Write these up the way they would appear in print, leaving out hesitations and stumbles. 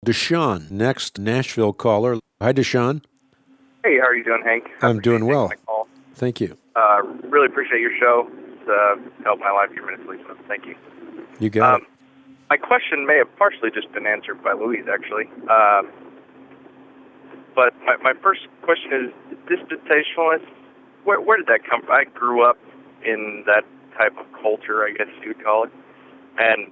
DeShawn, next Nashville caller. Hi, DeShawn. Hey, how are you doing, Hank? I'm doing well. Thank you. Really appreciate your show. It's helped my life tremendously, so thank you. You got it. My question may have partially just been answered by Louise, actually. But my first question is, dispensationalist, where did that come from? I grew up in that type of culture, I guess you'd call it. And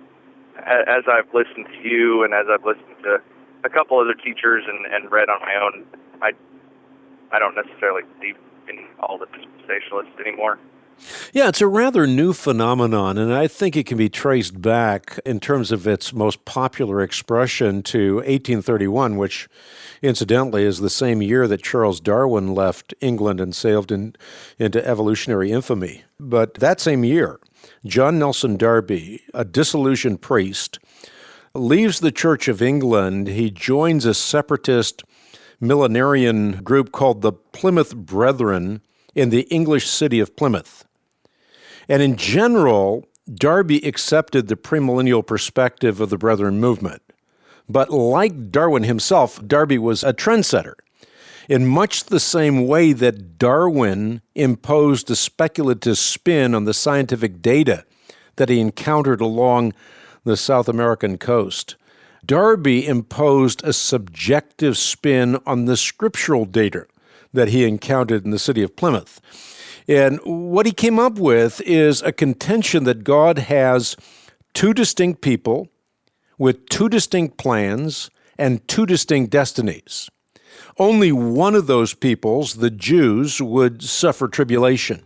as I've listened to you and as I've listened to a couple other teachers and read on my own, I don't necessarily believe in all the dispensationalists anymore. Yeah, it's a rather new phenomenon, and I think it can be traced back in terms of its most popular expression to 1831, which incidentally is the same year that Charles Darwin left England and sailed into evolutionary infamy. But that same year, John Nelson Darby, a disillusioned priest, leaves the Church of England. He joins a separatist millenarian group called the Plymouth Brethren in the English city of Plymouth. And in general, Darby accepted the premillennial perspective of the Brethren movement. But like Darwin himself, Darby was a trendsetter. In much the same way that Darwin imposed a speculative spin on the scientific data that he encountered along the South American coast, Darby imposed a subjective spin on the scriptural data that he encountered in the city of Plymouth. And what he came up with is a contention that God has two distinct people with two distinct plans and two distinct destinies. Only one of those peoples, the Jews, would suffer tribulation.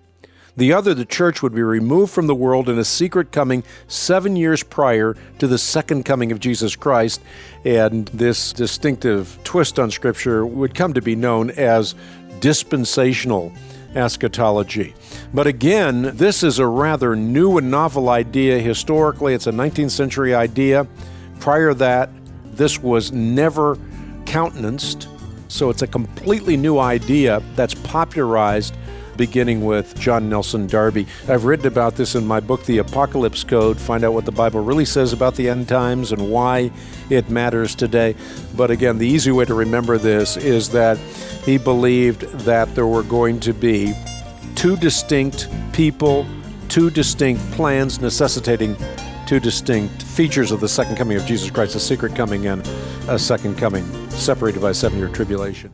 The other, the church, would be removed from the world in a secret coming 7 years prior to the second coming of Jesus Christ. And this distinctive twist on Scripture would come to be known as dispensational eschatology. But again, this is a rather new and novel idea. Historically, it's a 19th century idea. Prior to that, this was never countenanced. So it's a completely new idea that's popularized beginning with John Nelson Darby. I've written about this in my book, The Apocalypse Code. Find out what the Bible really says about the end times and why it matters today. But again, the easy way to remember this is that he believed that there were going to be two distinct people, two distinct plans necessitating two distinct features of the second coming of Jesus Christ, a secret coming and a second coming separated by a 7-year tribulation.